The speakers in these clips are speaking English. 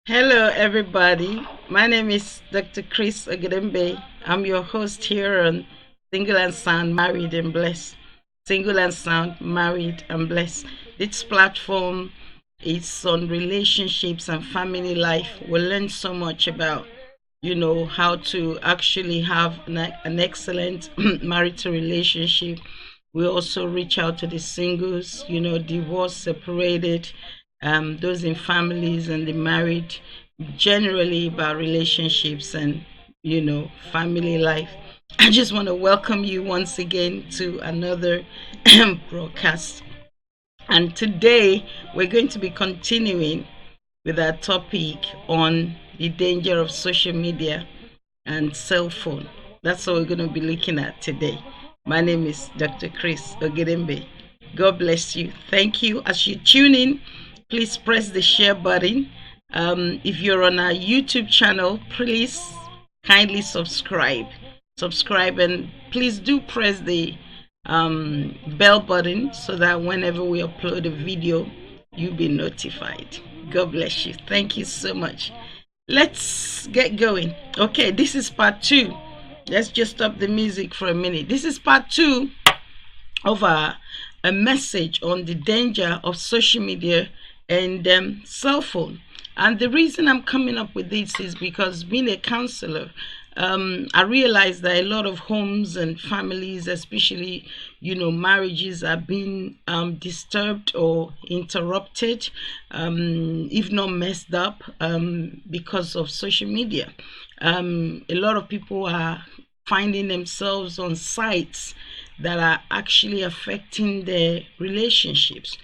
Hello, everybody. My name is Dr. Chris Ogedembe. I'm your host here on Single and Sound, Married and Blessed. Single and Sound, Married and Blessed. This platform is on relationships and family life. We learn so much about, how to actually have an excellent marital relationship. We also reach out to the singles, divorced, separated, those in families and the married, generally about relationships and, family life. I just want to welcome you once again to another broadcast. And today we're going to be continuing with our topic on the danger of social media and cell phone. That's what we're going to be looking at today. My name is Dr. Chris Ogedembe. God bless you. Thank you. As you tune in, please press the share button. If you're on our YouTube channel, please kindly subscribe. Subscribe and please do press the bell button so that whenever we upload a video, you'll be notified. God bless you. Thank you so much. Let's get going. Okay, this is part two. Let's just stop the music for a minute. This is part two of a message on the danger of social media and cell phone. And the reason I'm coming up with this is because being a counselor, I realize that a lot of homes and families, especially, marriages are being disturbed or interrupted, if not messed up, because of social media. A lot of people are finding themselves on sites that are actually affecting their relationships.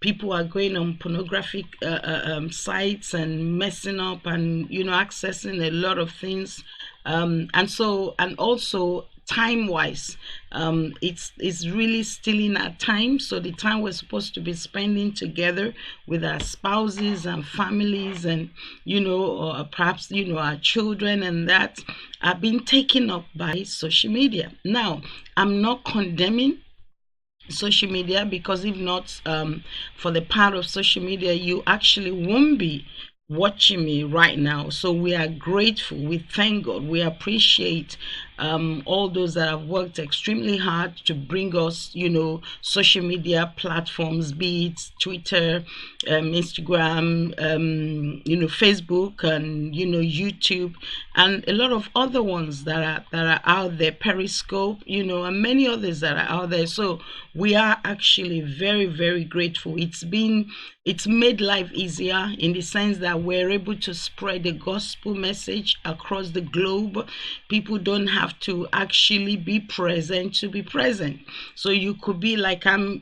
People are going on pornographic sites and messing up and accessing a lot of things, and also time wise, it's really stealing our time. So the time we're supposed to be spending together with our spouses and families and or perhaps our children, and that are being taken up by social media. Now, I'm not condemning social media, because if not for the power of social media, you actually won't be watching me right now. So we are grateful, we thank God, we appreciate all those that have worked extremely hard to bring us social media platforms, be it Twitter, Instagram, Facebook, and YouTube, and a lot of other ones that are out there, Periscope, and many others that are out there. So we are actually very, very grateful. It's made life easier in the sense that we're able to spread the gospel message across the globe. People don't have to actually be present to be present. So you could be like I'm,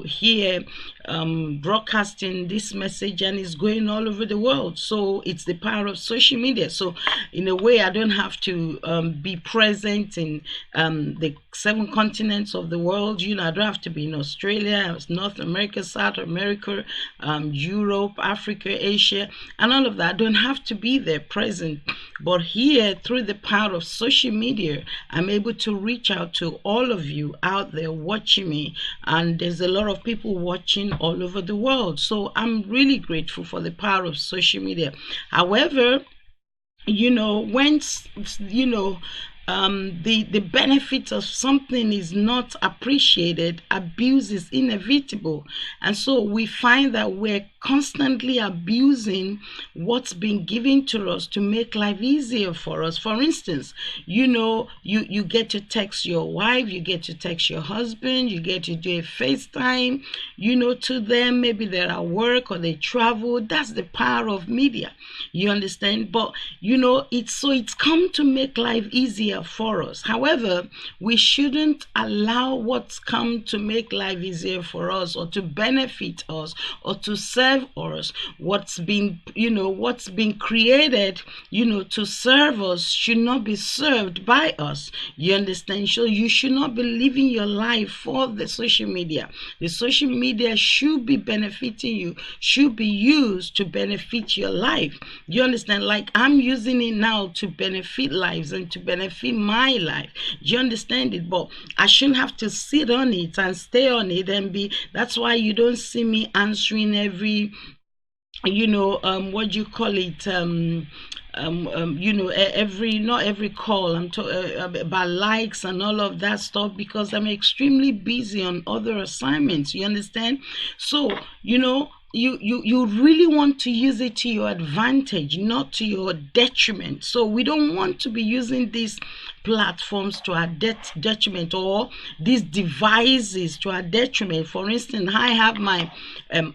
here broadcasting this message, and it's going all over the world. So it's the power of social media. So in a way, I don't have to be present in the 7 continents of the world. I don't have to be in Australia, North America, South America, Europe, Africa, Asia, and all of that. I don't have to be there present. But here, through the power of social media, I'm able to reach out to all of you out there watching me. And there's a lot of people watching all over the world. So I'm really grateful for the power of social media. However, when the benefit of something is not appreciated, abuse is inevitable. And so we find that we're constantly abusing what's been given to us to make life easier for us. For instance, you get to text your wife, you get to text your husband, you get to do a FaceTime, to them. Maybe they're at work or they travel. That's the power of media. You understand? But it's come to make life easier for us. However, we shouldn't allow what's come to make life easier for us, or to benefit us, or to serve us. What's been created, to serve us should not be served by us. You understand? So you should not be living your life for the social media. The social media should be benefiting you, should be used to benefit your life. You understand? Like I'm using it now to benefit lives and to benefit my life. You understand it? But I shouldn't have to sit on it and stay on it and be. That's why you don't see me answering every what do you call it, every not every call, I'm talking about likes and all of that stuff, because I'm extremely busy on other assignments, you understand? So you really want to use it to your advantage, not to your detriment. So we don't want to be using these platforms to our detriment, or these devices to our detriment. For instance, I have my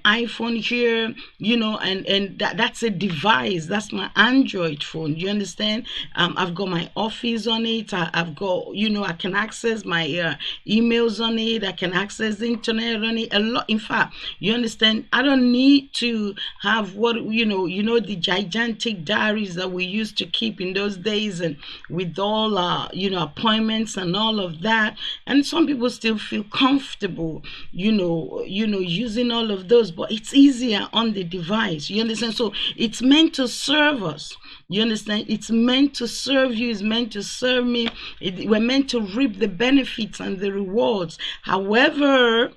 iPhone here, and that's a device. That's my Android phone. You understand? I've got my Office on it. I've got, I can access my emails on it. I can access the internet on it a lot. In fact, you understand, I don't need to have the gigantic diaries that we used to keep in those days, and with all appointments and all of that. And some people still feel comfortable using all of those, but it's easier on the device, you understand? So it's meant to serve us, you understand? It's meant to serve you, it's meant to serve me. We're meant to reap the benefits and the rewards. However,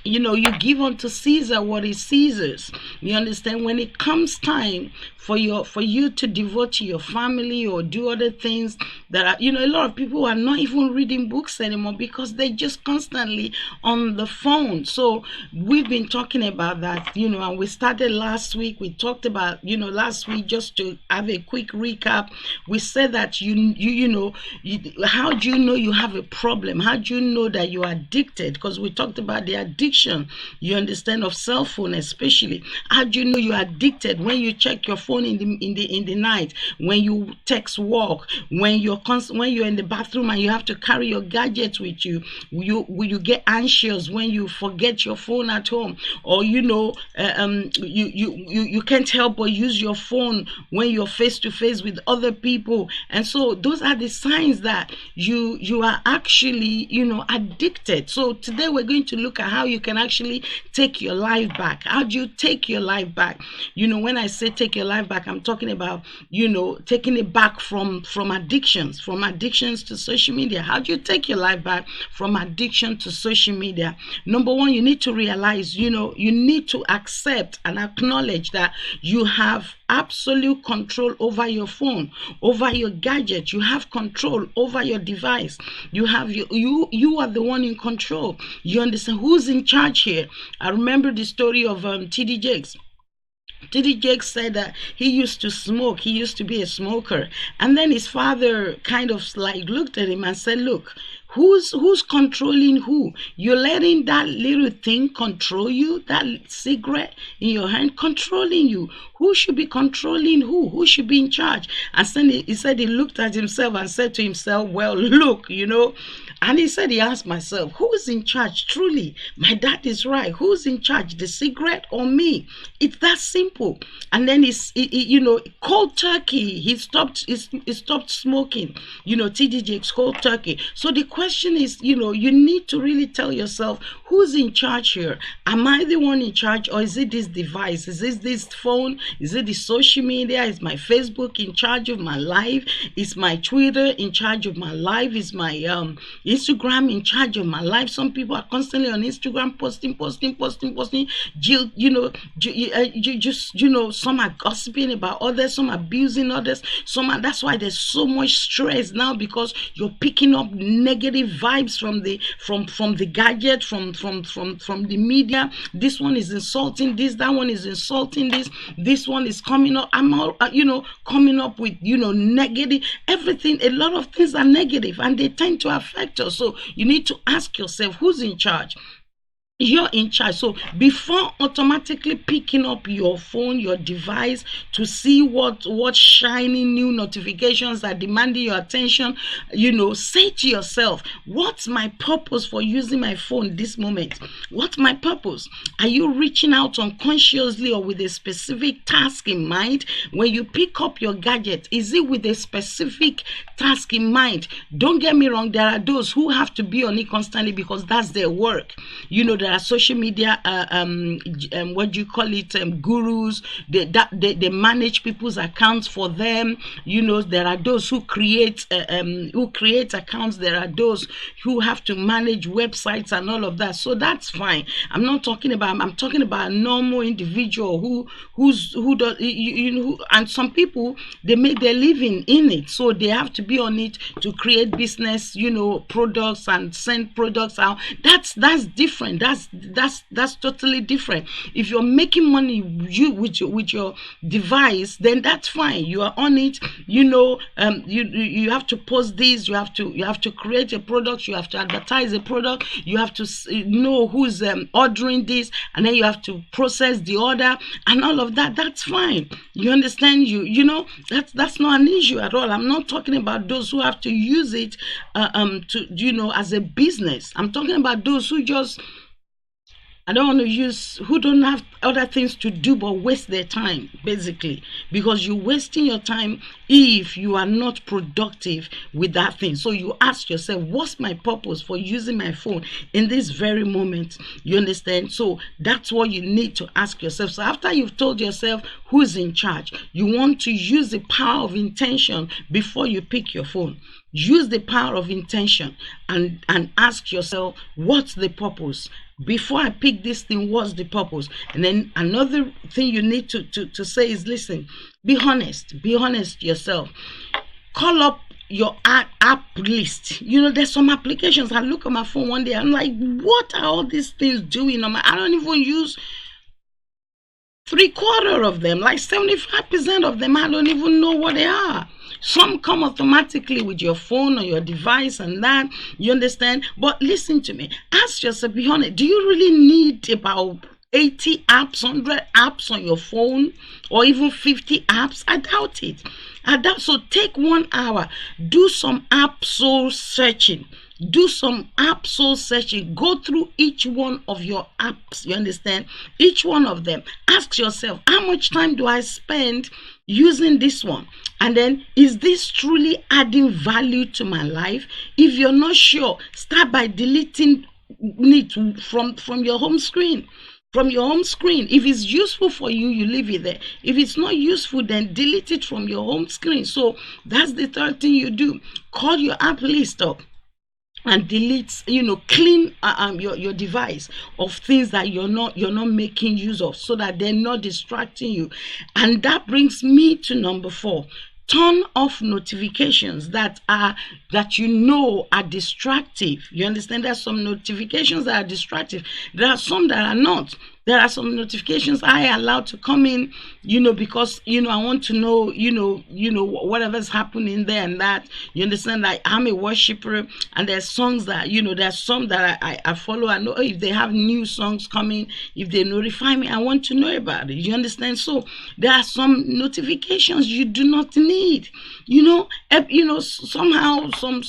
you give unto Caesar what is Caesar's. You understand? When it comes time for you to devote to your family or do other things that are, a lot of people are not even reading books anymore because they're just constantly on the phone. So we've been talking about that, and we started last week. We talked about, last week, just to have a quick recap. We said that how do you know you have a problem? How do you know that you are addicted? Because we talked about the addiction, you understand, of cell phone especially. How do you know you're addicted? When you check your phone in the night, when you text work, when you're in the bathroom and you have to carry your gadgets with you, you get anxious when you forget your phone at home, or you can't help but use your phone when you're face to face with other people. And so those are the signs that you are actually addicted. So today we're going to look at how you can actually take your life back. How do you take your life back? When I say take your life back, I'm talking about taking it back from addictions to social media. How do you take your life back from addiction to social media? Number one, you need to realize, you need to accept and acknowledge that you have absolute control over your phone, over your gadget. You have control over your device. You are the one in control. You understand who's in charge here? I remember the story of TD Jakes. TD Jakes said that he used to smoke. He used to be a smoker. And then his father kind of looked at him and said, look, who's controlling who? You're letting that little thing control you, that cigarette in your hand controlling you. Who should be controlling who? Who should be in charge? And then he said he looked at himself and said to himself, well, look, and he said, he asked myself, who's in charge truly? My dad is right. Who's in charge, the cigarette or me? It's that simple. And then cold turkey. He stopped smoking. TD Jakes, cold turkey. So the question is, you need to really tell yourself, who's in charge here? Am I the one in charge, or is it this device? Is it this phone? Is it the social media? Is my Facebook in charge of my life? Is my Twitter in charge of my life? Is my Instagram in charge of my life? Some people are constantly on Instagram posting. Some are gossiping about others, some are abusing others, that's why there's so much stress now, because you're picking up negative vibes from the gadget, from the media. This one is insulting this, that one is insulting this one is coming up, coming up with negative everything. A lot of things are negative and they tend to affect us. So you need to ask yourself, who's in charge? You're in charge. So before automatically picking up your phone, your device, to see what shiny new notifications are demanding your attention, say to yourself, what's my purpose for using my phone this moment? What's my purpose? Are you reaching out unconsciously or with a specific task in mind? When you pick up your gadget, is it with a specific task in mind? Don't get me wrong, there are those who have to be on it constantly because that's their work. there are social media what do you call it, gurus. They manage people's accounts for them. There are those who create accounts. There are those who have to manage websites and all of that. So that's fine. I'm talking about a normal individual who does, and some people, they make their living in it, so they have to be on it to create business, products, and send products out. That's different. That's totally different. If you're making money with your device, then that's fine. You are on it. You have to post this. You have to create a product. You have to advertise a product. You have to know who's ordering this, and then you have to process the order and all of that. That's fine. You understand? That's not an issue at all. I'm not talking about those who have to use it to as a business. I'm talking about those who just, who don't have other things to do but waste their time, basically, because you're wasting your time if you are not productive with that thing. So you ask yourself, what's my purpose for using my phone in this very moment? You understand? So that's what you need to ask yourself. So after you've told yourself who's in charge, you want to use the power of intention before you pick your phone. Use the power of intention and ask yourself, what's the purpose? Before I pick this thing, what's the purpose? And then another thing you need to say is, listen, be honest yourself. Call up your app list. There's some applications. I look at my phone one day, I'm like, what are all these things doing on I don't even use 3/4 of them, like 75% of them. I don't even know what they are. Some come automatically with your phone or your device and that, you understand? But listen to me, ask yourself, be honest, do you really need about 80 apps, 100 apps on your phone, or even 50 apps? I doubt it. So take 1 hour, do some app soul searching. Go through each one of your apps, you understand? Each one of them. Ask yourself, how much time do I spend using this one? And then, is this truly adding value to my life? If you're not sure, start by deleting it from your home screen. If it's useful for you, you leave it there. If it's not useful, then delete it from your home screen. So that's the third thing you do. Call your app list up and delete, clean your device of things that you're not making use of, so that they're not distracting you. And that brings me to number 4. Turn off notifications that are distractive. You understand? There's some notifications that are distractive. There are some that are not. There are some notifications I allow to come in, because, I want to know, whatever's happening there and that. You understand? Like, I'm a worshiper, and there's songs that, there's some that I follow. I know if they have new songs coming, if they notify me, I want to know about it. You understand? So there are some notifications you do not need. Somehow some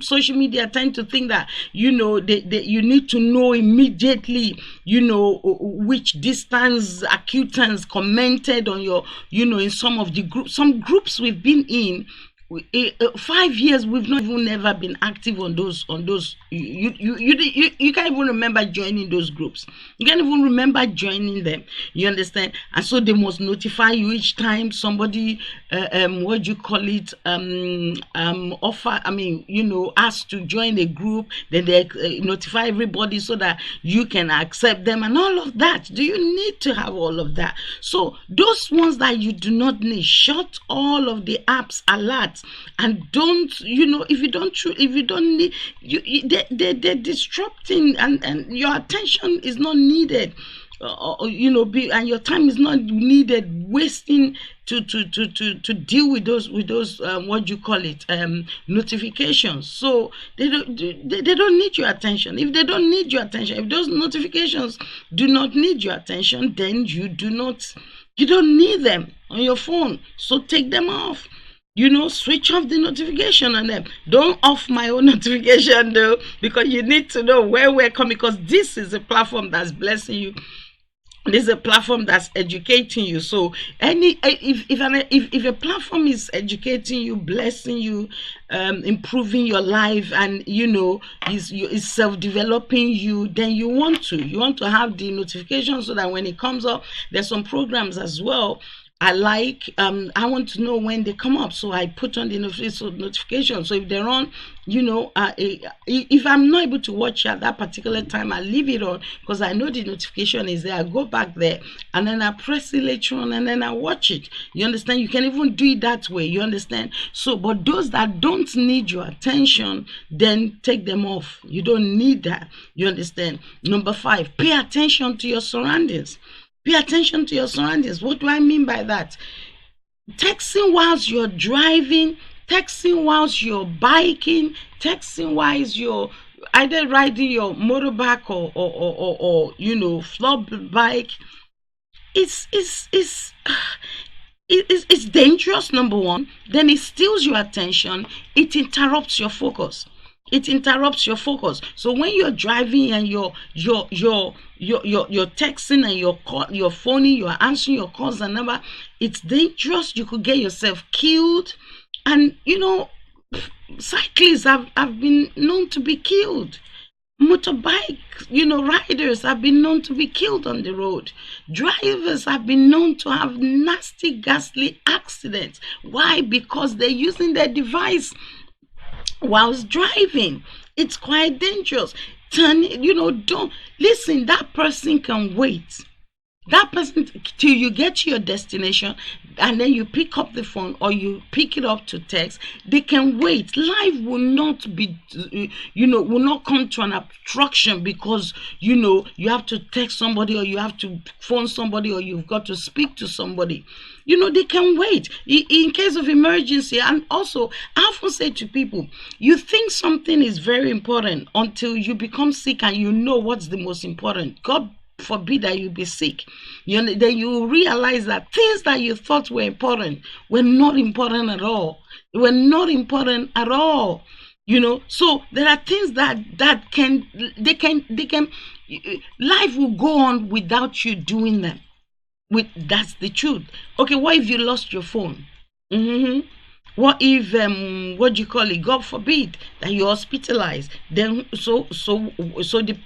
social media tend to think that, they you need to know immediately, which distance acquaintance commented on your, in some of the groups. Some groups we've been in, 5 years, we've not even never been active on those. You can't even remember joining those groups. You can't even remember joining them. You understand? And so they must notify you each time somebody what do you call it, offer, ask to join a group. Then they notify everybody so that you can accept them and all of that. Do you need to have all of that? So those ones that you do not need, shut all of the apps alert. And don't, if you don't need, they're disrupting, and your attention is not needed, and your time is not needed wasting to deal with those what you call it, notifications. So they don't need your attention. If they don't need your attention, if those notifications do not need your attention, then you don't need them on your phone. So take them off. Switch off the notification on them. Don't off my own notification though, because you need to know where we're coming, because this is a platform that's blessing you This is a platform that's educating you. So any if a platform is educating you, blessing you, improving your life, and is self-developing you, then you want to have the notification, so that when it comes up, there's some programs as well I want to know when they come up, so I put on the notification. So if they're on, if I'm not able to watch at that particular time, I leave it on, because I know the notification is there. I go back there, and then I press it later on, and then I watch it. You understand? You can even do it that way. You understand? So, but those that don't need your attention, then take them off. You don't need that. You understand? Number 5, pay attention to your surroundings. Pay attention to your surroundings. What do I mean by that? Texting whilst you're driving, texting whilst you're biking, texting whilst you're either riding your motorbike or flop bike. It's dangerous, number one. Then it steals your attention. It interrupts your focus. So when you're driving and you're texting and you're phoning, you're answering your calls and number, it's dangerous. You could get yourself killed. And cyclists have been known to be killed. Motorbike riders have been known to be killed on the road. Drivers have been known to have nasty, ghastly accidents. Why? Because they're using their device whilst driving. It's quite dangerous. Don't listen. That person can wait. That person till you get to your destination, and then you pick up the phone or you pick it up to text. They can wait. Life will not be, will not come to an obstruction because you have to text somebody, or you have to phone somebody, or you've got to speak to somebody. They can wait in case of emergency. And also, I often say to people, you think something is very important until you become sick and you know what's the most important. God forbid that you be sick. Then you realize that things that you thought were important were not important at all. So there are things that can life will go on without you doing them. That's the truth. Okay, what if you lost your phone? What if what do you call it? God forbid that you're hospitalized. Then so the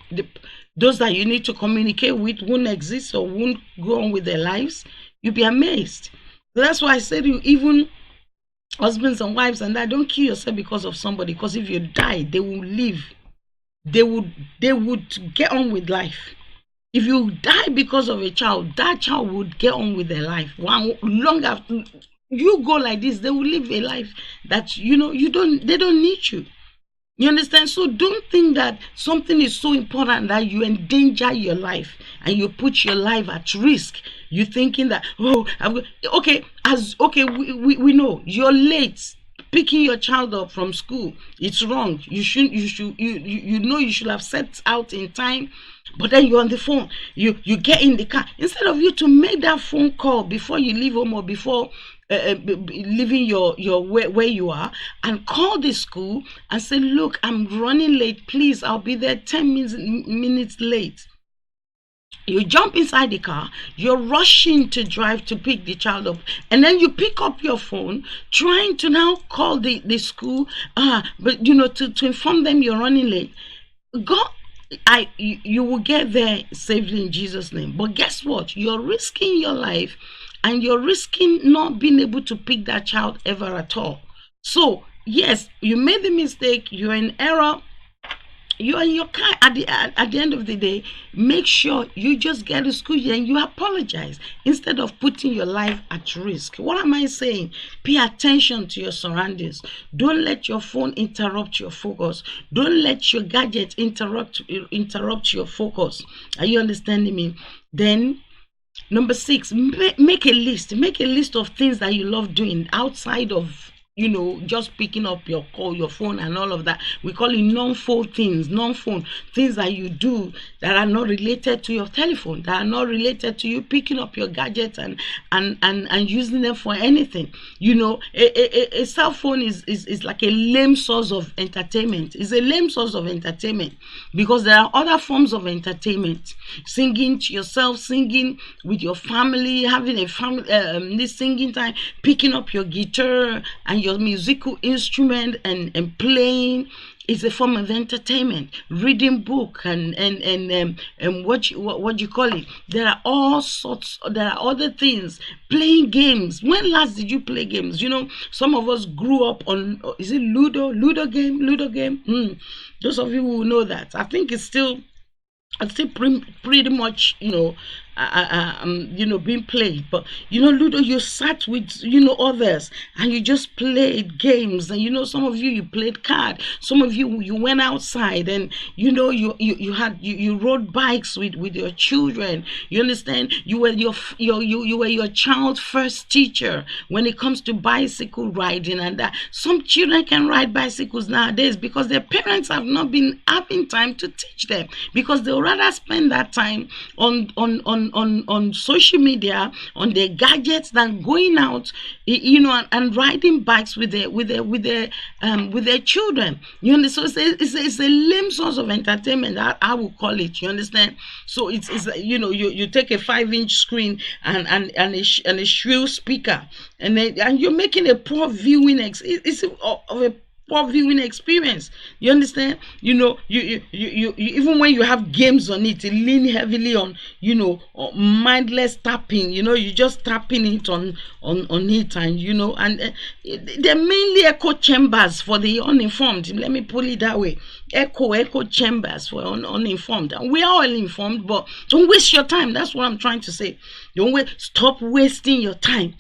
those that you need to communicate with won't exist or won't go on with their lives. You'll be amazed. So that's why I said to you, even husbands and wives, and that, don't kill yourself because of somebody. Because if you die, they will live. They would get on with life. If you die because of a child, that child would get on with their life. Long after you go like this, they will live a life that they don't need you. You understand? So don't think that something is so important that you endanger your life and you put your life at risk. You're thinking that, we know you're late picking your child up from school. It's wrong. You should have set out in time. But then you're on the phone, you get in the car. Instead of you to make that phone call before you leave home or before leaving your where you are, and call the school and say, look, I'm running late, please, I'll be there 10 minutes late. You jump inside the car, you're rushing to drive to pick the child up, and then you pick up your phone trying to now call the school, but to inform them you're running late. You will get there safely in Jesus' name. But guess what? You're risking your life, and you're risking not being able to pick that child ever at all. So yes, you made the mistake, you're in error, you're in your car. At the end of the day, make sure you just get to school and you apologize instead of putting your life at risk. What am I saying? Pay attention to your surroundings. Don't let your phone interrupt your focus. Don't let your gadget interrupt your focus. Are you understanding me? Then number 6, make a list. Make a list of things that you love doing outside of just picking up your call, your phone and all of that. We call it non-phone things that you do that are not related to your telephone, that are not related to you picking up your gadgets and using them for anything. A cell phone is like a lame source of entertainment. It's a lame source of entertainment because there are other forms of entertainment. Singing to yourself, singing with your family, having a family this singing time, picking up your guitar and your musical instrument and playing is a form of entertainment. Reading book and what you call it. There are all sorts. There are other things. Playing games. When last did you play games? Some of us grew up on, is it Ludo game? Those of you who know that, I think it's still pretty much being played. But Ludo, you sat with others and you just played games. And some of you played card. Some of you went outside and you rode bikes with your children. You understand? You were your child's first teacher when it comes to bicycle riding. And that some children can ride bicycles nowadays because their parents have not been having time to teach them, because they'll rather spend that time on social media, on their gadgets, than going out and riding bikes with their children. You understand? So it's a lame source of entertainment, I will call it. You understand? So it's you take a 5-inch screen and a shrill speaker, and you're making a poor viewing of a poor viewing experience. You understand? You even when you have games on it, you lean heavily on mindless tapping. You just tapping it on it, and they're mainly echo chambers for the uninformed. Let me put it that way. Echo chambers for uninformed, and we are all informed, but don't waste your time. That's what I'm trying to say. Stop wasting your time.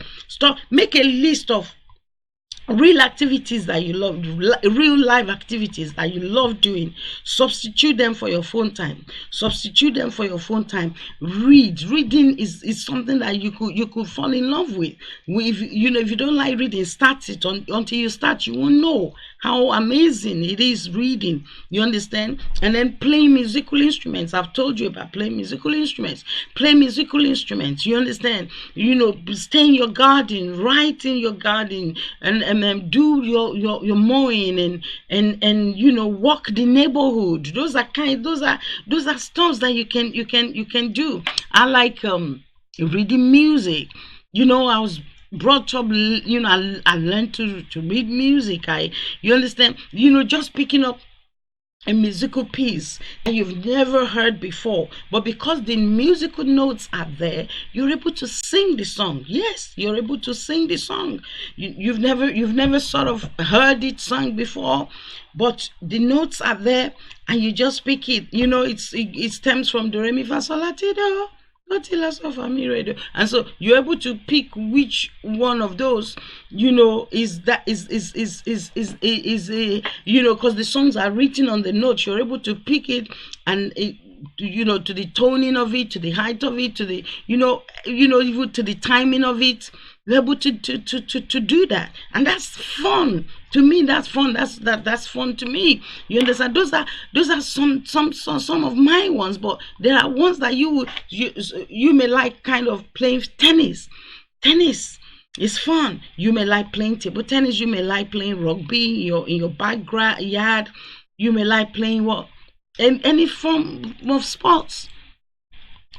Make a list of real activities that you love, real life activities that you love doing. Substitute them for your phone time. Reading is something that you could fall in love with. If you don't like reading, start it. Until you start, you won't know how amazing it is reading. You understand? And then playing musical instruments. I've told you about playing musical instruments. You understand? Stay in your garden, write in your garden, and do your mowing and walk the neighborhood. Those are stuff that you can do. I like reading music. I was brought up, I learned to read music. You understand? Just picking up a musical piece that you've never heard before, but because the musical notes are there, you're able to sing the song. Yes, you're able to sing the song. You've never sort of heard it sung before, but the notes are there and you just pick it. It stems from do re mi fa sol la ti do. And so you're able to pick which one of those is because the songs are written on the notes. You're able to pick it and to the toning of it, to the height of it, to the even to the timing of it. You're able to do that, and that's fun. To me, that's fun. That's fun to me. You understand? Those are some of my ones, but there are ones that you may like, kind of playing tennis. Tennis is fun. You may like playing table tennis. You may like playing rugby in your backyard. You may like playing any form of sports.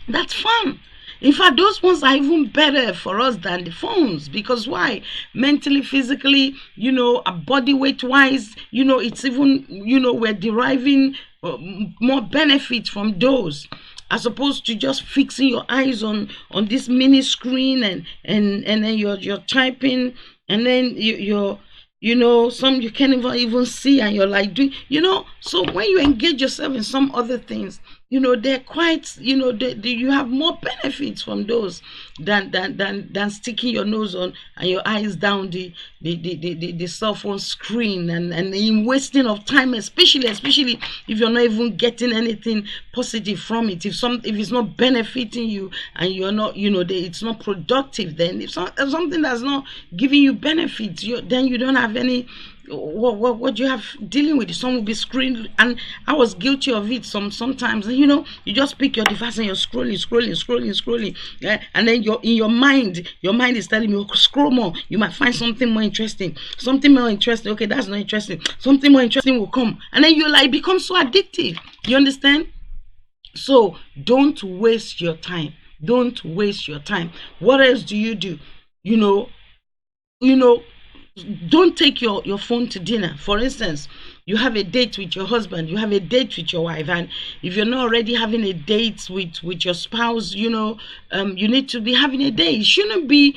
That's fun. In fact, those ones are even better for us than the phones, because why? Mentally, physically, body weight wise, it's even, we're deriving more benefit from those, as opposed to just fixing your eyes on this mini screen and then you're typing, and then some you can't even see, and you're like doing, so when you engage yourself in some other things, they're quite, you have more benefits from those than sticking your nose on and your eyes down the cell phone screen, and in wasting of time, especially if you're not even getting anything positive from it. If it's not benefiting you, and you're not, it's not productive, then if something that's not giving you benefits, then you don't have any. What you have dealing with. Some will be scrolling, and I was guilty of it. Sometimes, you just pick your device and you're scrolling, yeah? And then your mind is telling me, oh, scroll more, you might find something more interesting. Okay, that's not interesting, something more interesting will come, and then it becomes so addictive. You understand? So don't waste your time. What else do? you know you know don't take your phone to dinner. For instance, you have a date with your husband, you have a date with your wife, and if you're not already having a date with your spouse, you need to be having a date. It shouldn't be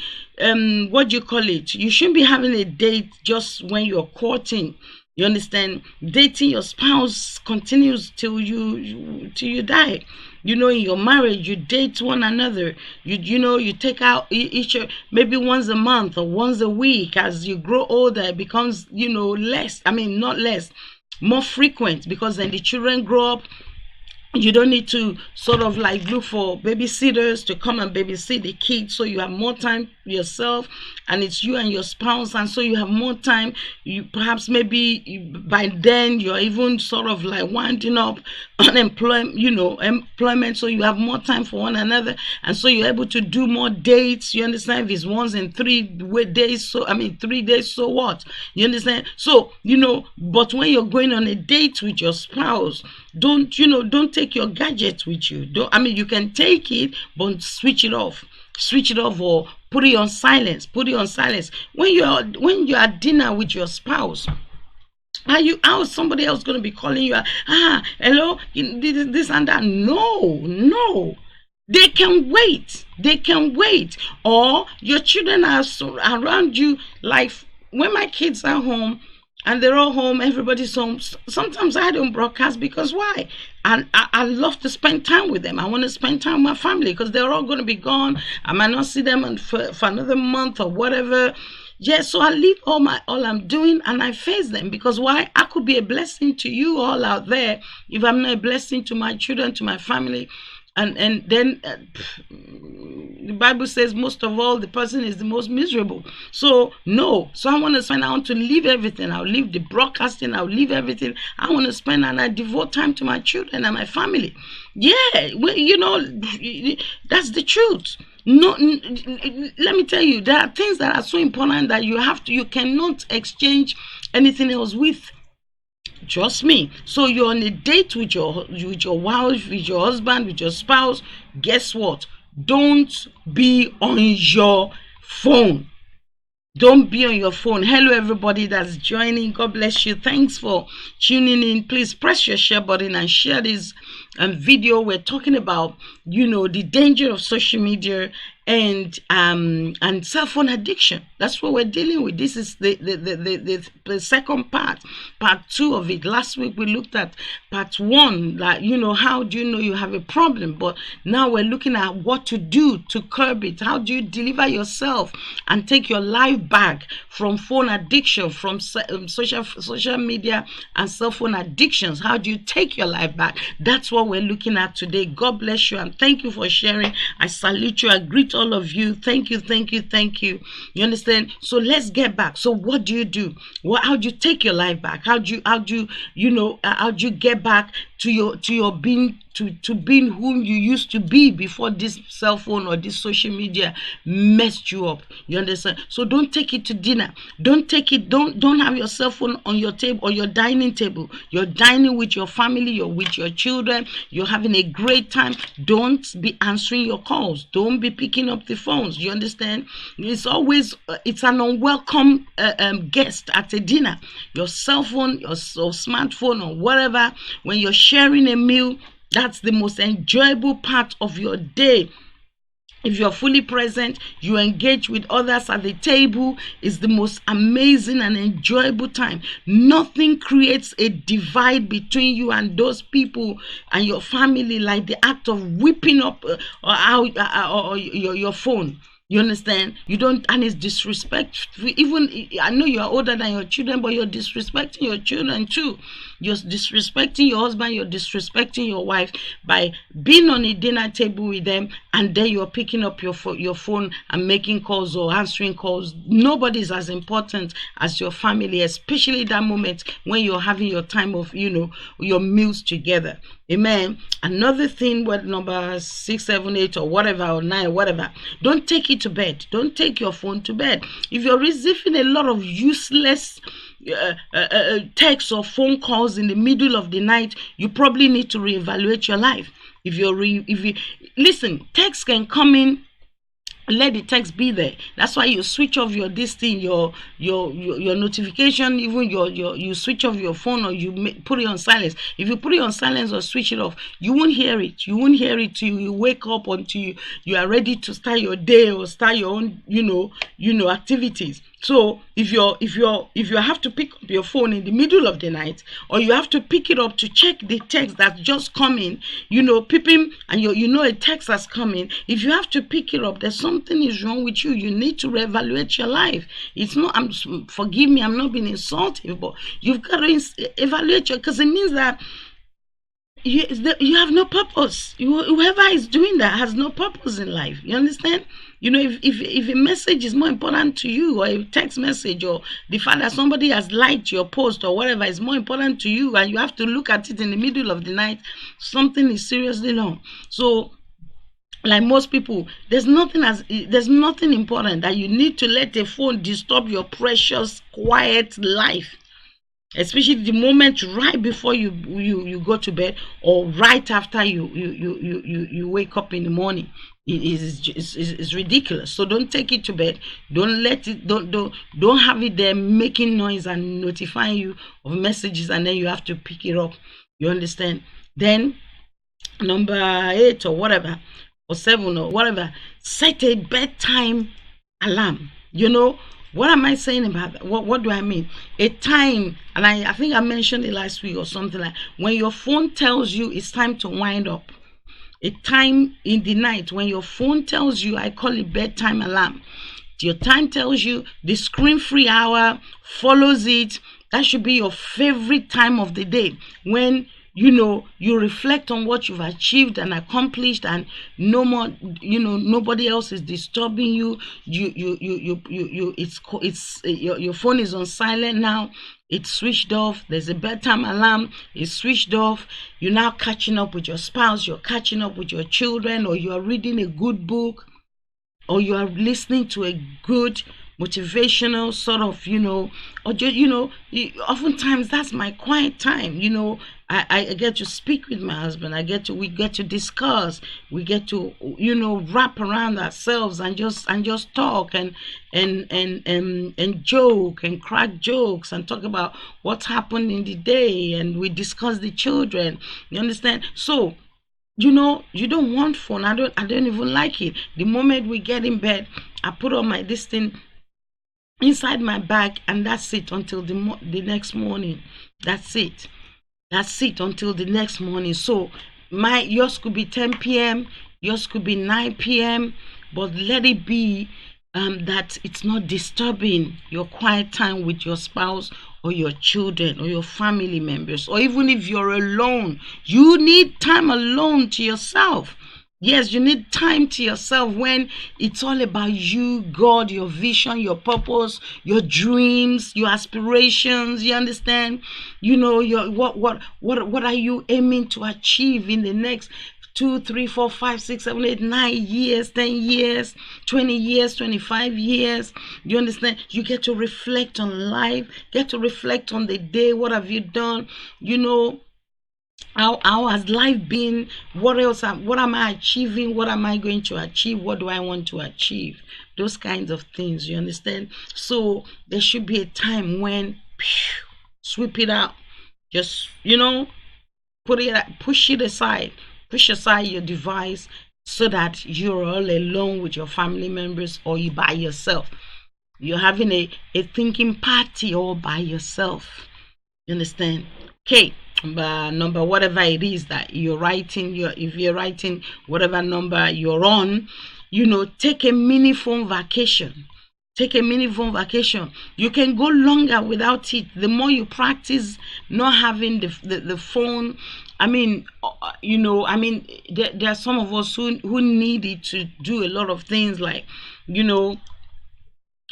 what do you call it? You shouldn't be having a date just when you're courting. You understand? Dating your spouse continues till you die. In your marriage, you date one another. You take out each, maybe once a month or once a week. As you grow older, it becomes, less. I mean, not less, more frequent, because then the children grow up. You don't need to sort of look for babysitters to come and babysit the kids, so you have more time yourself, and it's you and your spouse, and so you have more time. You perhaps maybe by then you're even sort of winding up employment, so you have more time for one another, and so you're able to do more dates. You understand? If it's once in 3 days, 3 days, so what? You understand? So but when you're going on a date with your spouse, don't take your gadget with you. You can take it, but switch it off, or put it on silence. When you're at dinner with your spouse, how is somebody else going to be calling you? Hello, this and that? No, they can wait. Or your children are around you. When my kids are home and they're all home, everybody's home, sometimes I don't broadcast, because why? And I love to spend time with them. I want to spend time with my family, because they're all going to be gone. I might not see them for another month or whatever. Yeah, so I leave all I'm doing, and I face them, because why? I could be a blessing to you all out there if I'm not a blessing to my children, to my family. And then the Bible says, most of all, the person is the most miserable. So I want to leave everything. I'll leave the broadcasting, I'll leave everything. I want to spend, and I devote time to my children and my family. Yeah, that's the truth. No, let me tell you, there are things that are so important that you cannot exchange anything else with. Trust me. So you're on a date with your wife, with your husband, with your spouse. Guess what? Don't be on your phone. Don't be on your phone. Hello, everybody that's joining. God bless you. Thanks for tuning in. Please press your share button and share this video. We're talking about, the danger of social media and cell phone addiction. That's what we're dealing with. This is the second part 2 of it. Last week we looked at part 1, how do you know you have a problem? But now we're looking at what to do to curb it. How do you deliver yourself and take your life back from phone addiction, from social media and cell phone addictions? How do you take your life back? That's what we're looking at today. God bless you, and thank you for sharing. I salute you. I greet all of you. Thank you. You understand? So let's get back. So what do you do? How do you take your life back? How do you get back to your being, to being whom you used to be before this cell phone or this social media messed you up? You understand? So don't take it to dinner. Don't have your cell phone on your table or your dining table. You're dining with your family, you're with your children, you're having a great time. Don't be answering your calls. Don't be picking up the phones. You understand? It's always it's an unwelcome guest at a dinner. Your cell phone, your smartphone, or whatever, when you're sharing a meal, that's the most enjoyable part of your day. If you're fully present, you engage with others at the table. It's the most amazing and enjoyable time. Nothing creates a divide between you and those people and your family like the act of whipping up or your phone. You understand? You don't, and it's disrespectful. Even I know you're older than your children, but you're disrespecting your children too. You're disrespecting your husband, you're disrespecting your wife by being on a dinner table with them, and then you're picking up your phone and making calls or answering calls. Nobody is as important as your family, especially that moment when you're having your time of, your meals together. Amen. Another thing, what number 6, 7, 8, or whatever, or 9, whatever, don't take it to bed. Don't take your phone to bed. If you're receiving a lot of useless texts or phone calls in the middle of the night, you probably need to reevaluate your life. If you listen, texts can come in. Let the text be there. That's why you switch off your this thing, your notification, even you switch off your phone, or you put it on silence. If you put it on silence or switch it off, you won't hear it. You won't hear it till you wake up, until you are ready to start your day or start your own activities. So if you have to pick up your phone in the middle of the night, or you have to pick it up to check the text that's just coming, peeping, and a text has come in. If you have to pick it up, there's something is wrong with you. You need to reevaluate your life. It's not, forgive me, I'm not being insulting, but you've got to evaluate because it means that you have no purpose. Whoever is doing that has no purpose in life. You understand? If a message is more important to you, or a text message, or the fact that somebody has liked your post or whatever is more important to you, and you have to look at it in the middle of the night, something is seriously wrong. So, like most people, there's nothing important that you need to let a phone disturb your precious quiet life, especially the moment right before you go to bed, or right after you wake up in the morning. It's ridiculous. So don't take it to bed. Don't let it. Don't have it there making noise and notifying you of messages, and then you have to pick it up. You understand? Then number 8 or whatever, or 7 or whatever, set a bedtime alarm. What am I saying about that? What do I mean? A time, and I think I mentioned it last week or something, like when your phone tells you it's time to wind up. A time in the night when your phone tells you, I call it bedtime alarm. Your time tells you, the screen-free hour follows it. That should be your favorite time of the day, when you reflect on what you've achieved and accomplished, and no more, nobody else is disturbing you. Your phone is on silent now. It's switched off. There's a bedtime alarm. It's switched off. You're now catching up with your spouse. You're catching up with your children, or you are reading a good book, or you are listening to a good motivational sort of, or just, oftentimes that's my quiet time. I get to speak with my husband. We get to discuss. We get to, wrap around ourselves and just talk and joke and crack jokes and talk about what happened in the day, and we discuss the children. You understand? So, you don't want phone. I don't even like it. The moment we get in bed, I put on this thing inside my bag, and that's it until the next morning. That's it until the next morning. So yours could be 10 p.m., yours could be 9 p.m., but let it be that it's not disturbing your quiet time with your spouse or your children or your family members. Or even if you're alone, you need time alone to yourself. Yes, you need time to yourself when it's all about you, God, your vision, your purpose, your dreams, your aspirations. You understand? Your what are you aiming to achieve in the next 2, 3, 4, 5, 6, 7, 8, 9 years, 10 years, 20 years, 25 years. You understand? You get to reflect on life, get to reflect on the day. What have you done? How has life been? What am I achieving? What am I going to achieve? What do I want to achieve? Those kinds of things, you understand? So there should be a time when sweep it out. Just, push it aside. Push aside your device so that you're all alone with your family members or you by yourself. You're having a thinking party all by yourself. You understand? Okay. Number whatever it is that you're writing, if you're writing whatever number you're on, take a mini phone vacation. Take a mini phone vacation. You can go longer without it. The more you practice not having the phone, there are some of us who need it to do a lot of things, like,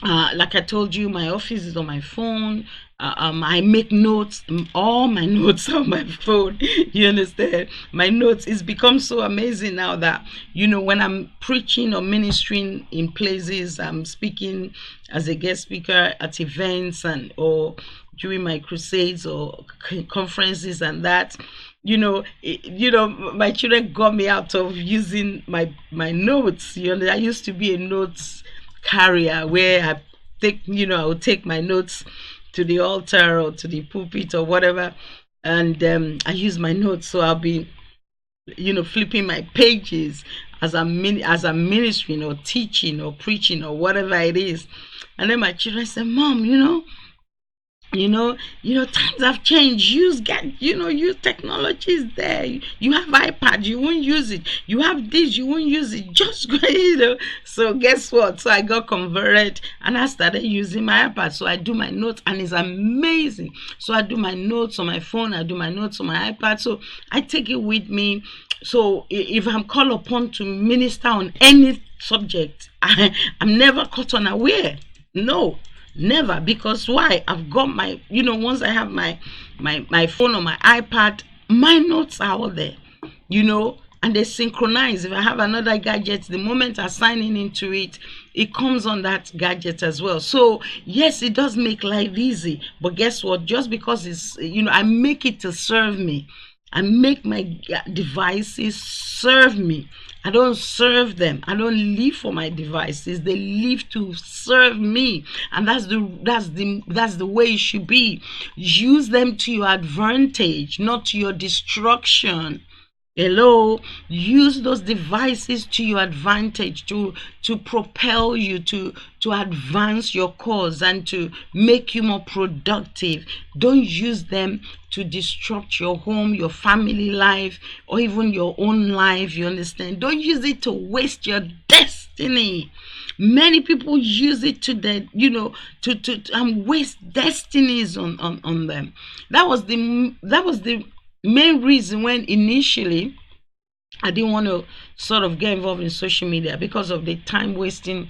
like I told you, my office is on my phone. I make notes. All my notes are on my phone. You understand? My notes, it's become so amazing now that, when I'm preaching or ministering in places, I'm speaking as a guest speaker at events or during my crusades or conferences and that. My children got me out of using my notes. I used to be a notes carrier where I would take my notes to the altar or to the pulpit or whatever, and I use my notes. So I'll be, flipping my pages as I'm ministering or teaching or preaching or whatever it is. And then my children say, "Mom, times have changed. Use technology is there. You have iPad, you won't use it. You have this, you won't use it. Just go, So guess what? So I got converted and I started using my iPad. So I do my notes and it's amazing. So I do my notes on my phone, I do my notes on my iPad. So I take it with me. So if I'm called upon to minister on any subject, I'm never caught unaware. No. Never. Because why? I've got my, once I have my phone or my iPad, my notes are all there, and they synchronize. If I have another gadget, the moment I sign into it, it comes on that gadget as well. So yes, it does make life easy. But guess what? Just because it's, I make it to serve me. I make my devices serve me. I don't serve them. I don't live for my devices. They live to serve me. And that's the way it should be. Use them to your advantage, not to your destruction. Hello, use those devices to your advantage to propel you to advance your cause and to make you more productive. Don't use them to disrupt your home, your family life, or even your own life. You understand? Don't use it to waste your destiny. Many people use it to waste destinies on them. That was the main reason when initially I didn't want to sort of get involved in social media, because of the time wasting.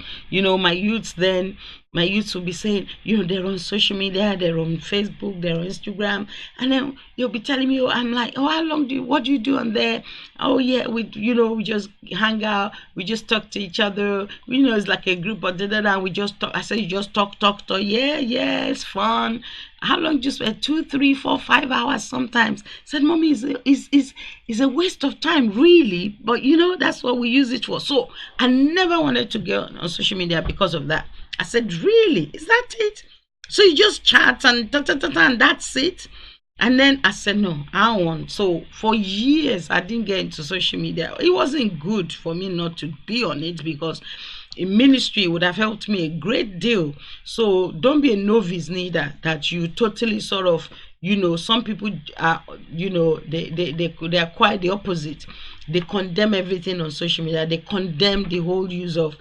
My youths will be saying, they're on social media, they're on Facebook, they're on Instagram, and then you'll be telling me, I'm like, how long what do you do on there? Oh yeah, we just hang out, we just talk to each other, it's like a group, but we just talk. I said, you just talk. Yeah, it's fun. How long? Just 2, 3, 4, 5 hours sometimes. Said, Mommy, is a waste of time, really, but that's what we use it for. So I never wanted to get on social media because of that. I said, really? Is that it? So you just chat and and that's it? And then I said, no, I don't want. So for years, I didn't get into social media. It wasn't good for me not to be on it, because in ministry would have helped me a great deal. So don't be a novice neither, that you totally sort of, some people are, they are quite the opposite. They condemn everything on social media. They condemn the whole use of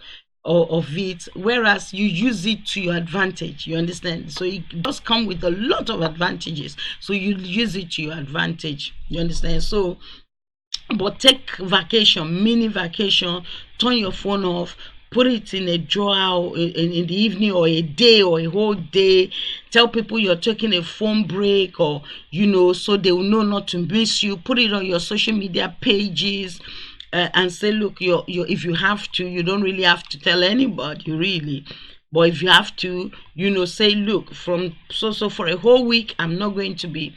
it, whereas you use it to your advantage. You understand? So it does come with a lot of advantages, so you use it to your advantage. You understand? So, but take vacation, mini vacation, turn your phone off, put it in a drawer in the evening, or a day, or a whole day. Tell people you're taking a phone break, or so they will know not to miss you. Put it on your social media pages. And say, look, if you have to, you don't really have to tell anybody, really. But if you have to, say, look, so for a whole week, I'm not going to be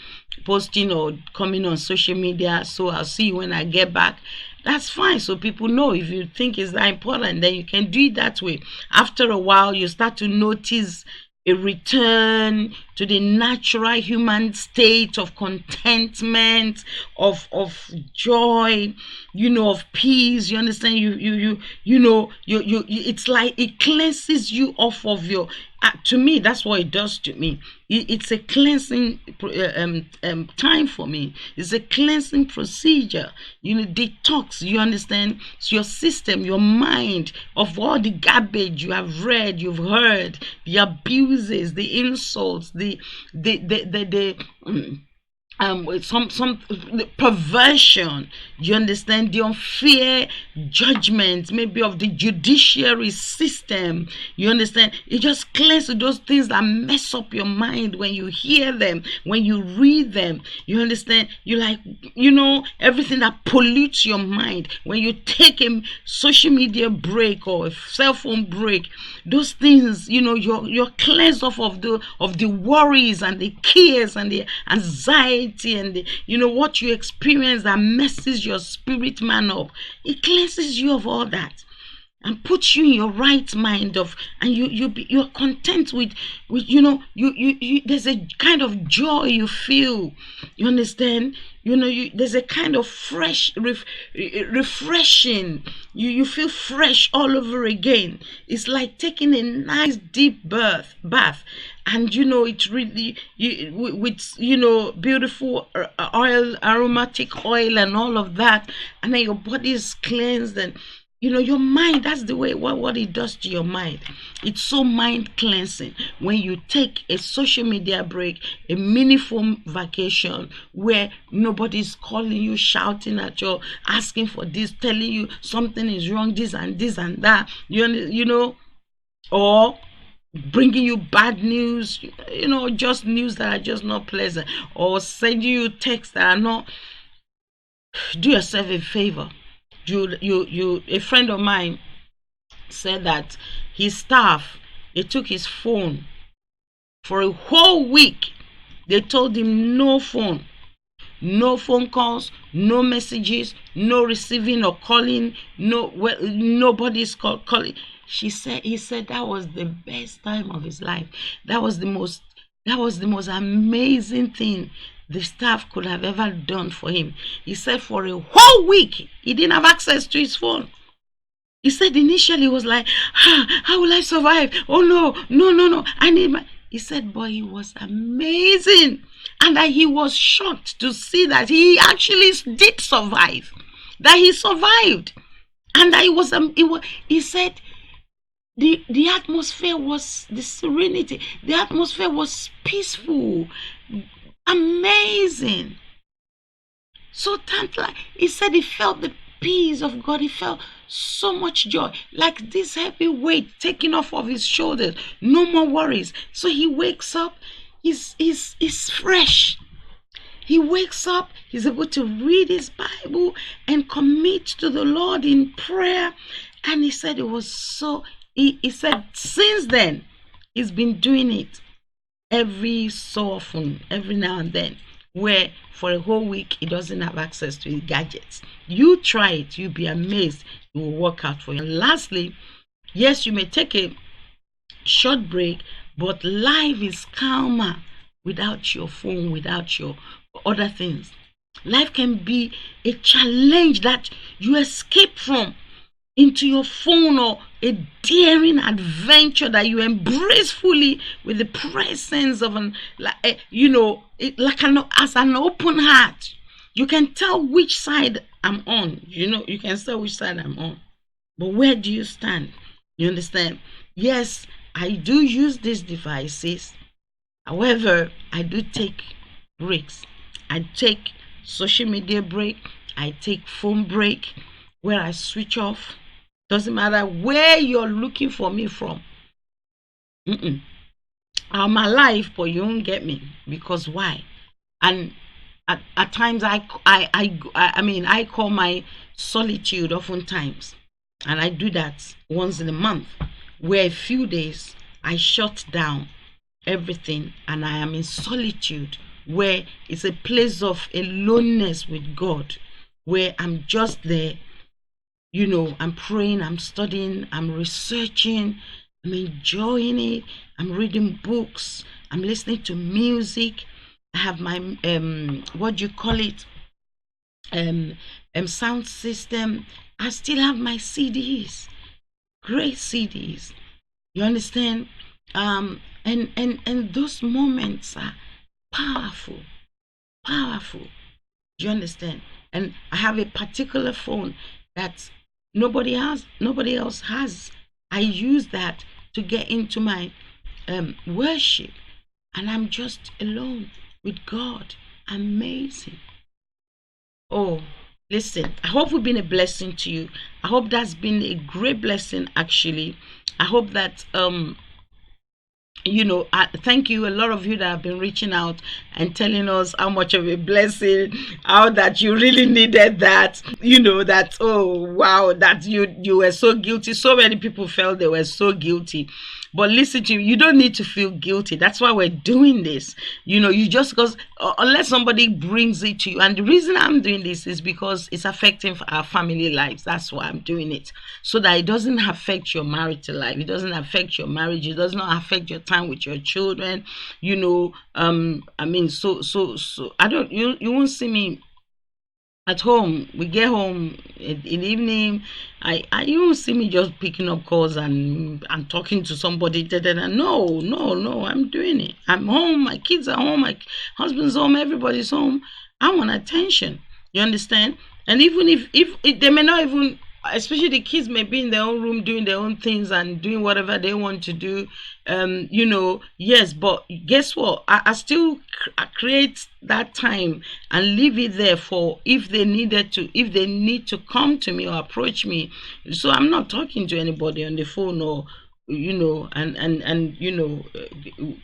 posting or coming on social media. So I'll see you when I get back. That's fine. So people know. If you think it's that important, then you can do it that way. After a while, you start to notice, a return to the natural human state of contentment, of joy, of peace. You understand? It's like it cleanses you off of your. To me, that's what it does to me. It's a cleansing time for me. It's a cleansing procedure. Detox. You understand? So your system, your mind, of all the garbage you have read, you've heard, the abuses, the insults, the some perversion, you understand, the unfair judgment maybe of the judiciary system, you understand. It just clears those things that mess up your mind when you hear them, when you read them, you understand. You like, everything that pollutes your mind. When you take a social media break or a cell phone break, those things, you're cleansed off of the worries and the cares and the anxiety and the, what you experience that messes your spirit man up. It cleanses you of all that and puts you in your right mind and you're content with there's a kind of joy you feel, you understand. There's a kind of fresh refreshing. You feel fresh all over again. It's like taking a nice deep bath, and it's really with beautiful oil, aromatic oil and all of that, and then your body is cleansed. And your mind, that's the way, what it does to your mind. It's so mind cleansing when you take a social media break, a mini phone vacation, where nobody's calling you, shouting at you, asking for this, telling you something is wrong, this and that, or bringing you bad news, just news that are just not pleasant, or sending you texts that are not. Do yourself a favor. A friend of mine said that his staff, they took his phone for a whole week. They told him no phone calls, no messages, no receiving or calling, nobody's calling. He said that was the best time of his life. That was the most amazing thing the staff could have ever done for him. He said for a whole week he didn't have access to his phone. He said initially he was like, how will I survive? Oh no, I need my. He said, boy, it was amazing, and that he was shocked to see that he actually did survive, that he survived, and that he said the atmosphere was, the serenity, the atmosphere was peaceful, amazing. So he said he felt the peace of God. He felt so much joy, like this heavy weight taken off of his shoulders. No more worries. So he wakes up, he's fresh. He wakes up, he's able to read his Bible and commit to the Lord in prayer. And he said it was so. He said since then he's been doing it every so often, every now and then, where for a whole week he doesn't have access to his gadgets. You try it, you'll be amazed. It will work out for you. And lastly, yes, you may take a short break, but life is calmer without your phone, without your other things. Life can be a challenge that you escape from into your phone, or a daring adventure that you embrace fully with the presence of as an open heart. You can tell which side I'm on. You can tell which side I'm on. But where do you stand? You understand? Yes, I do use these devices. However, I do take breaks. I take social media break. I take phone break, where I switch off. Doesn't matter where you're looking for me from. I'm alive, but you won't get me. Because why? And at times I call my solitude oftentimes, and I do that once in a month, where a few days I shut down everything and I am in solitude, where it's a place of aloneness with God, where I'm just there. I'm praying, I'm studying, I'm researching, I'm enjoying it. I'm reading books. I'm listening to music. I have my what do you call it? Um, sound system. I still have my CDs, great CDs. You understand? And those moments are powerful, powerful. Do you understand? And I have a particular phone that nobody else has. I use that to get into my worship, and I'm just alone with God. Amazing. Oh, listen, I hope we've been a blessing to you. I hope that's been a great blessing actually. I hope that thank you, a lot of you that have been reaching out and telling us how much of a blessing, how that you really needed that, that, oh wow, that you were so guilty. So many people felt they were so guilty. But listen to you don't need to feel guilty. That's why we're doing this. You just, because unless somebody brings it to you, and the reason I'm doing this is because it's affecting our family lives. That's why I'm doing it, so that it doesn't affect your marital life, it doesn't affect your marriage, it does not affect your time with your children. I mean, so I don't, you won't see me at home. We get home in the evening. I you won't see me just picking up calls and talking to somebody. No, no, no. I'm doing it. I'm home. My kids are home. My husband's home. Everybody's home. I want attention. You understand? And even if they may not even, especially the kids may be in their own room doing their own things and doing whatever they want to do. Yes, but guess what? I still create that time and leave it there for if they need to come to me or approach me. So I'm not talking to anybody on the phone, or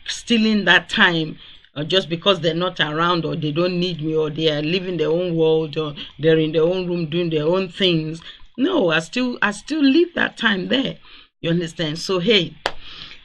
stealing that time, just because they're not around, or they don't need me, or they are living their own world, or they're in their own room doing their own things. No, I still leave that time there. You understand? So hey,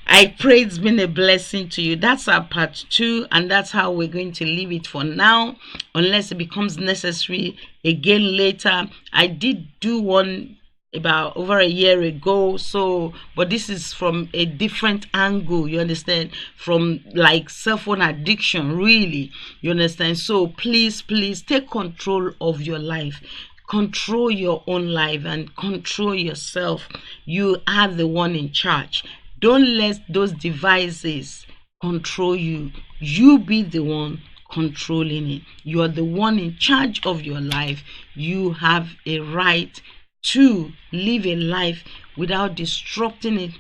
I pray it's been a blessing to you. That's our part 2, and that's how we're going to leave it for now, unless it becomes necessary again later. I did do one about over a year ago, so but this is from a different angle, you understand, from like cell phone addiction, really. You understand? So please take control of your life. Control your own life and control yourself. You are the one in charge. Don't let those devices control you. You be the one controlling it. You are the one in charge of your life. You have a right to live a life without disrupting it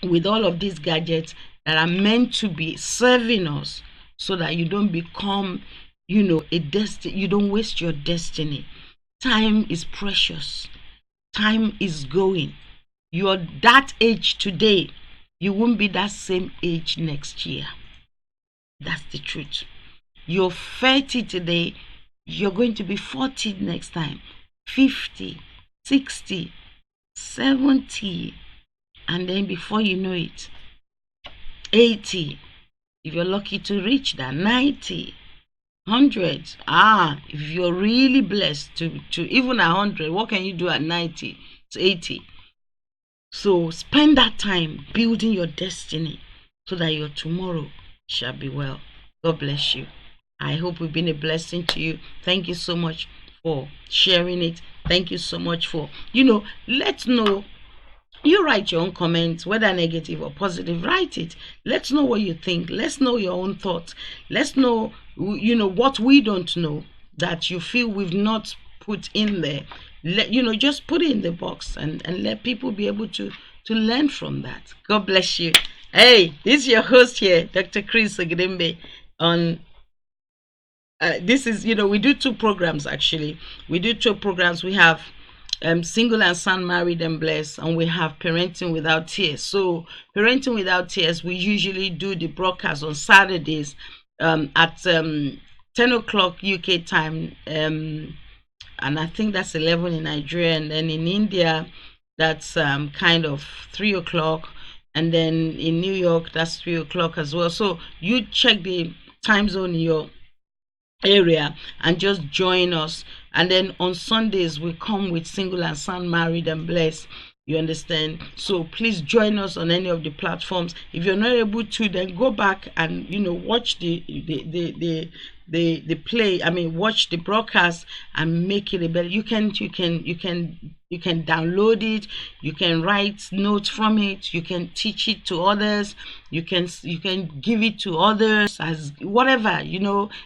with all of these gadgets that are meant to be serving us, so that you don't become, a destiny. You don't waste your destiny. Time is precious. Time is going. You're that age today. You won't be that same age next year. That's the truth. You're 30 today. You're going to be 40 next time. 50, 60, 70. And then before you know it, 80. If you're lucky to reach that, 90. 100. If you're really blessed to even 100, what can you do at 90 to 80? So spend that time building your destiny, so that your tomorrow shall be well. God bless you. I hope we've been a blessing to you. Thank you so much for sharing it. Thank you so much for, let's know. You write your own comments, whether negative or positive. Write it. Let's know what you think. Let's know your own thoughts. Let's know, what we don't know, that you feel we've not put in there. Just put it in the box, and let people be able to learn from that. God bless you. Hey, this is your host here, Dr. Chris Ogedembe. On this is, we do 2 programs actually. We do 2 programs. We have Single and Sound, Married and Blessed, and we have Parenting Without Tears. So Parenting Without Tears, we usually do the broadcast on Saturdays at 10 o'clock UK time, and I think that's 11 in Nigeria, and then in India that's kind of 3 o'clock, and then in New York that's 3 o'clock as well. So you check the time zone in your area and just join us. And then on Sundays we come with Single and Sound, Married and Blessed, You understand? So please join us on any of the platforms. If you're not able to, then go back and watch the play. I mean, watch the broadcast and make it a better. You can download it. You can write notes from it. You can teach it to others. You can give it to others as whatever.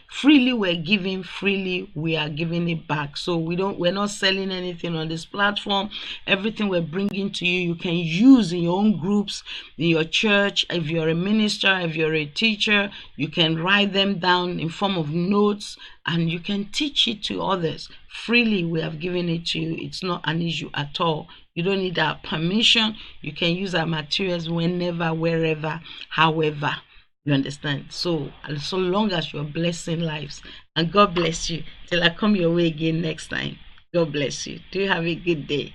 Freely we're giving, freely we are giving it back. So we're not selling anything on this platform. Everything we're bringing to you, you can use in your own groups, in your church. If you're a minister, if you're a teacher, you can write them down in form of notes and you can teach it to others. Freely we have given it to you. It's not an issue at all. You don't need our permission. You can use our materials whenever, wherever, however. You understand? So long as you're blessing lives. And God bless you till I come your way again next time. God bless you. Do have a good day.